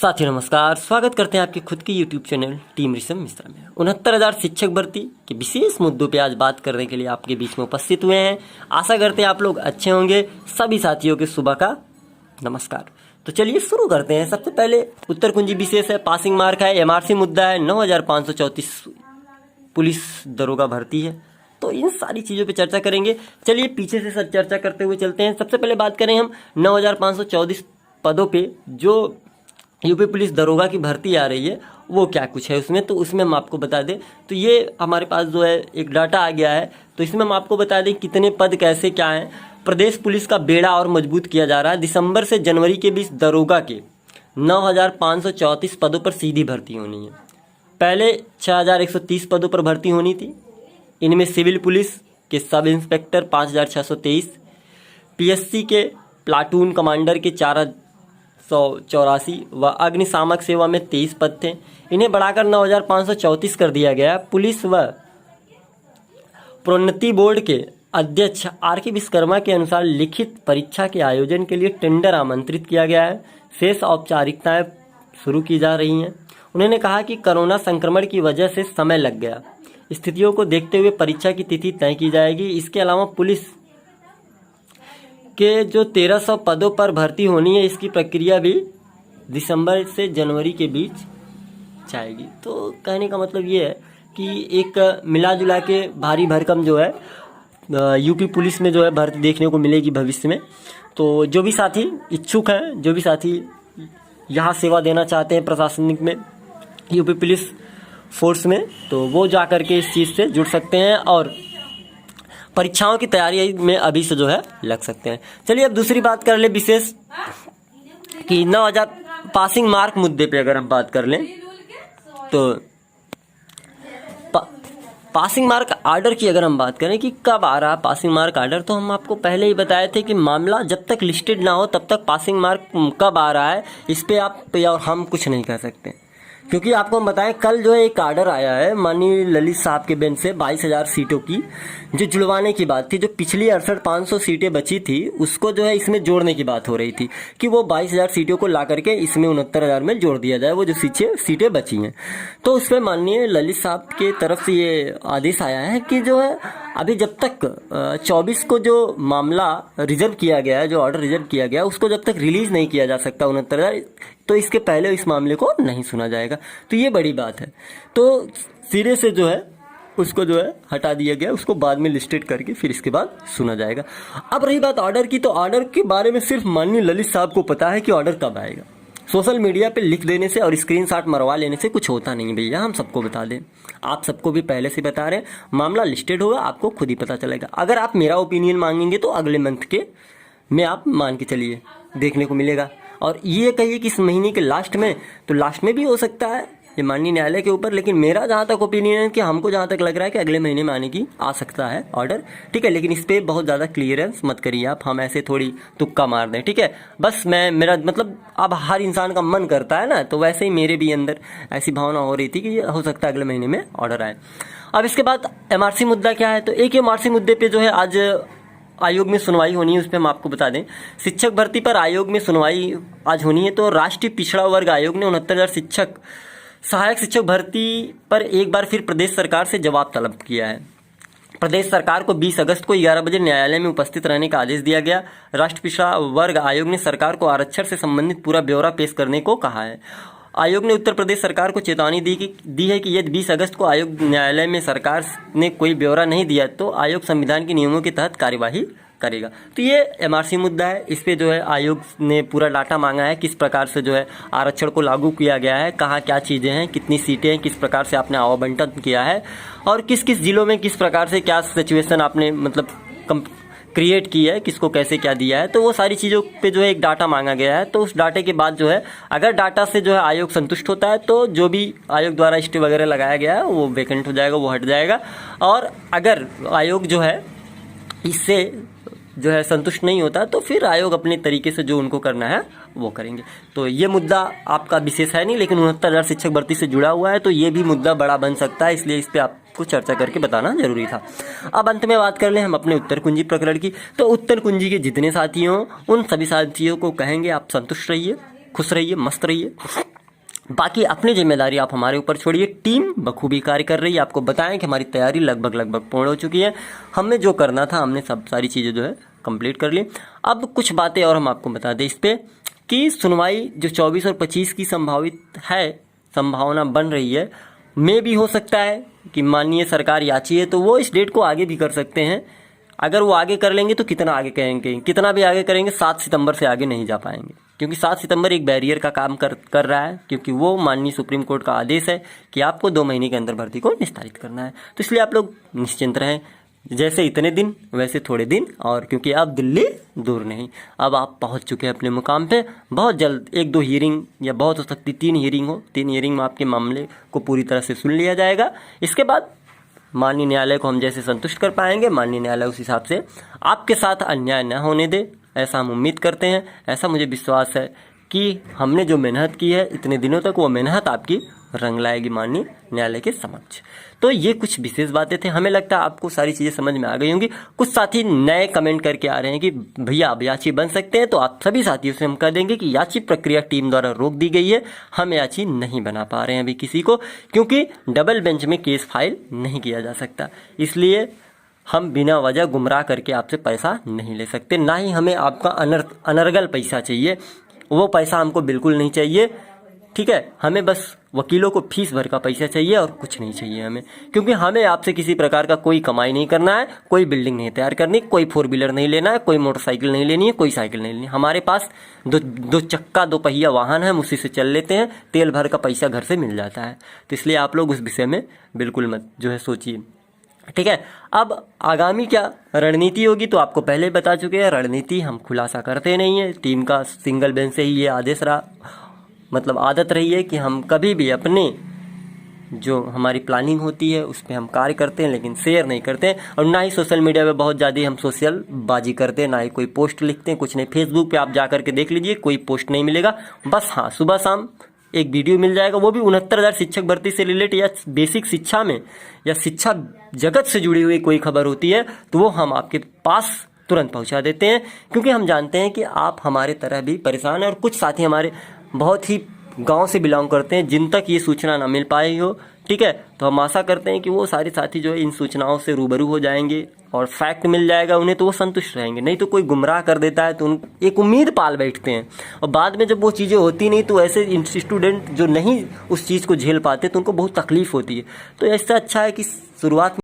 साथियों नमस्कार, स्वागत करते हैं आपके खुद की YouTube channel team Rishabh Mishra में। 69,000 शिक्षक भर्ती के विशेष मुद्दों पे आज बात करने के लिए आपके बीच में उपस्थित हुए हैं। आशा करते हैं आप लोग अच्छे होंगे। सभी साथियों के सुबह का नमस्कार। तो चलिए शुरू करते हैं। सबसे पहले उत्तर कुंजी विशेष है, पासिंग मार्क है, एमआरसी मुद्दा है, 9,534 पुलिस दरोगा भर्ती है। तो इन सारी चीज़ों पे चर्चा करेंगे। चलिए पीछे से सब चर्चा करते हुए चलते हैं। सबसे पहले बात करें हम 9,534 पदों पे जो यूपी पुलिस दरोगा की भर्ती आ रही है वो क्या कुछ है उसमें, तो उसमें हम आपको बता दें। तो ये हमारे पास जो है एक डाटा आ गया है, तो इसमें हम आपको बता दें कितने पद कैसे क्या हैं। प्रदेश पुलिस का बेड़ा और मजबूत किया जा रहा है। दिसंबर से जनवरी के बीच दरोगा के 9,534 पदों पर सीधी भर्ती होनी है। पहले 6,130 पदों पर भर्ती होनी थी। इनमें सिविल पुलिस के सब इंस्पेक्टर 5,623, पीएससी के प्लाटून कमांडर के 484 व अग्निशामक सेवा में 23 पद थे। इन्हें बढ़ाकर 9,534 कर दिया गया। पुलिस व प्रोन्नति बोर्ड के अध्यक्ष आर.के. विश्वकर्मा के अनुसार लिखित परीक्षा के आयोजन के लिए टेंडर आमंत्रित किया गया है। शेष औपचारिकताएं शुरू की जा रही हैं। उन्होंने कहा कि कोरोना संक्रमण की वजह से समय लग गया, स्थितियों को देखते हुए परीक्षा की तिथि तय की जाएगी। इसके अलावा पुलिस के जो 1,300 पदों पर भर्ती होनी है, इसकी प्रक्रिया भी दिसंबर से जनवरी के बीच जाएगी। तो कहने का मतलब ये है कि एक मिला जुला के भारी भरकम जो है यूपी पुलिस में जो है भर्ती देखने को मिलेगी भविष्य में। तो जो भी साथी इच्छुक हैं, जो भी साथी यहाँ सेवा देना चाहते हैं प्रशासनिक में, यूपी पुलिस फोर्स में, तो वो जा कर के इस चीज़ से जुड़ सकते हैं और परीक्षाओं की तैयारी में अभी से जो है लग सकते हैं। चलिए अब दूसरी बात कर ले विशेष कि 9,000 पासिंग मार्क मुद्दे पे अगर हम बात कर लें तो पासिंग मार्क आर्डर की अगर हम बात करें कि कब आ रहा पासिंग मार्क आर्डर, तो हम आपको पहले ही बताए थे कि मामला जब तक लिस्टेड ना हो तब तक पासिंग मार्क कब आ रहा है इस पे आप और हम कुछ नहीं कह सकते, क्योंकि आपको हम बताएं कल जो है एक आर्डर आया है माननीय ललित साहब के बेंच से 22,000 सीटों की जो जुड़वाने की बात थी। जो पिछली 68,500 सीटें बची थी उसको जो है इसमें जोड़ने की बात हो रही थी कि वो 22,000 सीटों को ला करके इसमें 69,000 में जोड़ दिया जाए, वो जो सीटें बची हैं। तो उस पर माननीय ललित साहब के तरफ से ये आदेश आया है कि जो है अभी जब तक 24 को जो मामला रिजर्व किया गया है, जो ऑर्डर रिजर्व किया गया उसको जब तक रिलीज नहीं किया जा सकता 69,000, तो इसके पहले इस मामले को नहीं सुना जाएगा। तो ये बड़ी बात है। तो सिरे से जो है उसको जो है हटा दिया गया, उसको बाद में लिस्टेड करके फिर इसके बाद सुना जाएगा। अब रही बात ऑर्डर की, तो ऑर्डर के बारे में सिर्फ माननीय ललित साहब को पता है कि ऑर्डर कब आएगा। सोशल मीडिया पे लिख देने से और स्क्रीनशॉट मरवा लेने से कुछ होता नहीं भैया, हम सबको बता दें, आप सबको भी पहले से बता रहे हैं। मामला लिस्टेड होगा, आपको खुद ही पता चलेगा। अगर आप मेरा ओपिनियन मांगेंगे तो अगले मंथ के में आप मान के चलिए देखने को मिलेगा। और ये कहिए कि इस महीने के लास्ट में, तो लास्ट में भी हो सकता है, ये माननीय न्यायालय के ऊपर। लेकिन मेरा जहाँ तक ओपिनियन है कि हमको जहाँ तक लग रहा है कि अगले महीने में आने की आ सकता है ऑर्डर, ठीक है। लेकिन इस पर बहुत ज़्यादा क्लियरेंस मत करिए आप, हम ऐसे थोड़ी तुक्का मार दें, ठीक है। बस मेरा मतलब अब हर इंसान का मन करता है ना, तो वैसे ही मेरे भी अंदर ऐसी भावना हो रही थी कि ये हो सकता है अगले महीने में ऑर्डर आए। अब इसके बाद एमआरसी मुद्दा क्या है, तो एक एमआरसी मुद्दे पर जो है आज आयोग में सुनवाई होनी है। उस पर हम आपको बता दें शिक्षक भर्ती पर आयोग में सुनवाई आज होनी है। तो राष्ट्रीय पिछड़ा वर्ग आयोग ने 69,000 सहायक शिक्षक भर्ती पर एक बार फिर प्रदेश सरकार से जवाब तलब किया है। प्रदेश सरकार को 20 अगस्त को 11 बजे न्यायालय में उपस्थित रहने का आदेश दिया गया। राष्ट्रीय पिछड़ा वर्ग आयोग ने सरकार को आरक्षण से संबंधित पूरा ब्यौरा पेश करने को कहा है। आयोग ने उत्तर प्रदेश सरकार को चेतावनी दी है कि यदि 20 अगस्त को आयोग न्यायालय में सरकार ने कोई ब्यौरा नहीं दिया तो आयोग संविधान के नियमों के तहत कार्यवाही करेगा। तो ये एमआरसी मुद्दा है। इस पे जो है आयोग ने पूरा डाटा मांगा है, किस प्रकार से जो है आरक्षण को लागू किया गया है, कहाँ क्या चीज़ें हैं, कितनी सीटें हैं, किस प्रकार से आपने आवंटन किया है और किस किस जिलों में किस प्रकार से क्या सिचुएशन आपने मतलब क्रिएट की है, किसको कैसे क्या दिया है। तो वो सारी चीज़ों पे जो है एक डाटा मांगा गया है। तो उस डाटे के बाद जो है अगर डाटा से जो है आयोग संतुष्ट होता है तो जो भी आयोग द्वारा स्टे वगैरह लगाया गया है वो वैकेंट हो जाएगा, वो हट जाएगा। और अगर आयोग जो है इससे जो है संतुष्ट नहीं होता तो फिर आयोग अपने तरीके से जो उनको करना है वो करेंगे। तो ये मुद्दा आपका विशेष है नहीं, लेकिन 69,000 शिक्षक भर्ती से जुड़ा हुआ है, तो ये भी मुद्दा बड़ा बन सकता है, इसलिए इस पर आपको चर्चा करके बताना जरूरी था। अब अंत में बात कर लें हम अपने उत्तर कुंजी प्रकरण की। तो उत्तर कुंजी के जितने साथी हों उन सभी साथियों को कहेंगे आप संतुष्ट रहिए, खुश रहिए, मस्त रहिए। बाकी अपनी जिम्मेदारी आप हमारे ऊपर छोड़िए। टीम बखूबी कार्य कर रही है। आपको बताएं कि हमारी तैयारी लगभग पूर्ण हो चुकी है। हमें जो करना था हमने सब सारी चीज़ें जो है कंप्लीट कर ली। अब कुछ बातें और हम आपको बता दें इस पर कि सुनवाई जो 24 और 25 की संभावना बन रही है, में भी हो सकता है कि माननीय सरकार याची तो वो इस डेट को आगे भी कर सकते हैं। अगर वो आगे कर लेंगे तो कितना आगे करेंगे, कितना भी आगे करेंगे 7 सितंबर से आगे नहीं जा पाएंगे, क्योंकि 7 सितंबर एक बैरियर का काम कर रहा है, क्योंकि वो माननीय सुप्रीम कोर्ट का आदेश है कि आपको 2 महीने के अंदर भर्ती को निस्तारित करना है। तो इसलिए आप लोग निश्चिंत रहें, जैसे इतने दिन वैसे थोड़े दिन, और क्योंकि अब दिल्ली दूर नहीं, अब आप पहुंच चुके हैं अपने मुकाम पे। बहुत जल्द 1-2 हियरिंग या बहुत हो सकती 3 हियरिंग हो, 3 हियरिंग में आपके मामले को पूरी तरह से सुन लिया जाएगा। इसके बाद माननीय न्यायालय को हम जैसे संतुष्ट कर पाएंगे, माननीय न्यायालय उस हिसाब से आपके साथ अन्याय न होने दे, ऐसा हम उम्मीद करते हैं। ऐसा मुझे विश्वास है कि हमने जो मेहनत की है इतने दिनों तक, वो मेहनत आपकी रंग लाएगी माननीय न्यायालय के समक्ष। तो ये कुछ विशेष बातें थे। हमें लगता है आपको सारी चीज़ें समझ में आ गई होंगी। कुछ साथी नए कमेंट करके आ रहे हैं कि भैया आप याची बन सकते हैं, तो आप सभी साथियों से हम कह देंगे कि याची प्रक्रिया टीम द्वारा रोक दी गई है। हम याची नहीं बना पा रहे हैं अभी किसी को, क्योंकि डबल बेंच में केस फाइल नहीं किया जा सकता। इसलिए हम बिना वजह गुमराह करके आपसे पैसा नहीं ले सकते, ना ही हमें आपका अनर्गल पैसा चाहिए। वो पैसा हमको बिल्कुल नहीं चाहिए, ठीक है। हमें बस वकीलों को फीस भर का पैसा चाहिए और कुछ नहीं चाहिए हमें, क्योंकि हमें आपसे किसी प्रकार का कोई कमाई नहीं करना है, कोई बिल्डिंग नहीं तैयार करनी, कोई 4 व्हीलर नहीं लेना है, कोई मोटरसाइकिल नहीं लेनी है, कोई साइकिल नहीं लेनी। हमारे पास दो चक्का 2 पहिया वाहन है, हम उसी से चल लेते हैं, तेल भर का पैसा घर से मिल जाता है। तो इसलिए आप लोग उस विषय में बिल्कुल मत जो है सोचिए, ठीक है। अब आगामी क्या रणनीति होगी तो आपको पहले बता चुके हैं। रणनीति हम खुलासा करते नहीं है, टीम का सिंगल बेंच से ही ये आदेश रहा, मतलब आदत रही है कि हम कभी भी अपने जो हमारी प्लानिंग होती है उस पर हम कार्य करते हैं, लेकिन शेयर नहीं करते हैं। और ना ही सोशल मीडिया पे बहुत ज़्यादा हम सोशल बाजी करते हैं, ना ही कोई पोस्ट लिखते हैं, कुछ नहीं। फेसबुक पे आप जा करके देख लीजिए, कोई पोस्ट नहीं मिलेगा। बस हाँ, सुबह शाम एक वीडियो मिल जाएगा, वो भी 69,000 शिक्षक भर्ती से रिलेटेड या बेसिक शिक्षा में या शिक्षा जगत से जुड़ी हुई कोई खबर होती है तो वो हम आपके पास तुरंत पहुंचा देते हैं, क्योंकि हम जानते हैं कि आप हमारे तरह भी परेशान हैं। और कुछ साथी हमारे बहुत ही गांव से बिलोंग करते हैं जिन तक ये सूचना ना मिल पाई हो, ठीक है। तो हम आशा करते हैं कि वो सारे साथी जो है इन सूचनाओं से रूबरू हो जाएंगे और फैक्ट मिल जाएगा उन्हें, तो वो संतुष्ट रहेंगे। नहीं तो कोई गुमराह कर देता है तो एक उम्मीद पाल बैठते हैं, और बाद में जब वो चीज़ें होती नहीं तो ऐसे स्टूडेंट जो नहीं उस चीज़ को झेल पाते तो उनको बहुत तकलीफ होती है। तो इससे अच्छा है कि शुरुआत